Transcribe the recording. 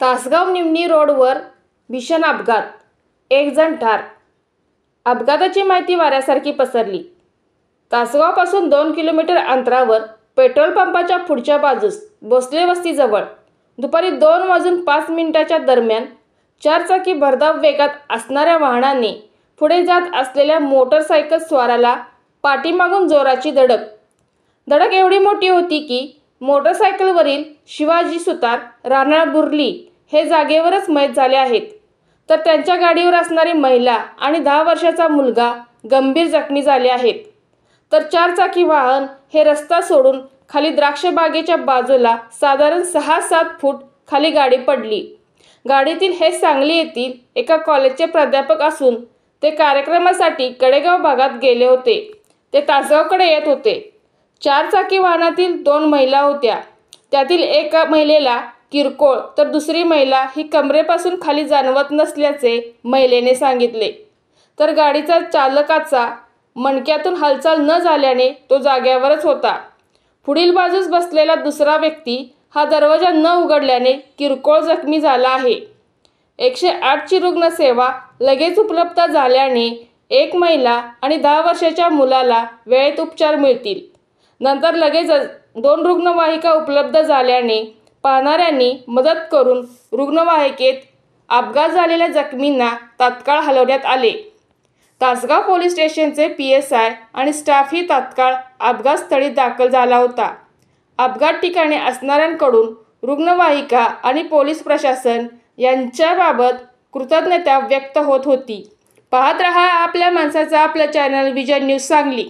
तासगाव निमणी रोडवर भीषण अपघात, एक जण ठार. अपघाताची माहिती वाऱ्यासारखी पसरली. तासगावपासून 2 किलोमीटर अंतरावर पेट्रोल पंपाच्या पुढच्या बाजूस भोसले वस्तीजवळ दुपारी 2:05 दरम्यान चारचाकी भरधाव वेगात असणाऱ्या वाहनाने पुढे जात असलेल्या मोटरसायकल स्वाराला पाठीमागून जोराची धडक एवढी मोठी होती की मोटरसायकलवरील शिवाजी सुतार, राहणार बुर्ली हे जागेवरच मयत झाले आहेत. तर त्यांच्या गाडीवर असणारी महिला आणि 10 वर्षाचा मुलगा गंभीर जखमी झाले आहेत. तर चारचाकी वाहन हे रस्ता सोडून खाली द्राक्ष बागेच्या बाजूला साधारण 6-7 फूट खाली गाडी पडली. गाडीतील हे सांगली येथील एका कॉलेजचे प्राध्यापक असून ते कार्यक्रमासाठी कडेगाव भागात गेले होते. ते तासगावकडे येत होते. चारचाकी वाहनातील 2 महिला होत्या. त्यातील एका महिलेला किरकोळ तर दुसरी महिला ही कमरेपासून खाली जाणवत नसल्याचे महिलेने सांगितले. तर गाडीचा चालकाचा मणक्यातून हालचाल न झाल्याने तो जाग्यावरच होता. पुढील बाजूस बसलेला दुसरा व्यक्ती हा दरवाजा न उघडल्याने किरकोळ जखमी झाला आहे. 108 ची रुग्णसेवा लगेच उपलब्ध झाल्याने एक महिला आणि 10 वर्षाच्या मुलाला वेळेत उपचार मिळतील. नंतर लगेचच 2 रुग्णवाहिका उपलब्ध झाल्याने पाहणाऱ्यांनी मदत करून रुग्णवाहिकेत अपघात झालेल्या जखमींना तात्काळ हलवण्यात आले. तासगाव पोलीस स्टेशनचे PSI आणि स्टाफही तात्काळ अपघातस्थळी दाखल झाला होता. अपघात ठिकाणी असणाऱ्यांकडून रुग्णवाहिका आणि पोलीस प्रशासन यांच्याबाबत कृतज्ञता व्यक्त होत होती. पाहत रहा आपल्या माणसाचा आपलं चॅनल विजन न्यूज सांगली.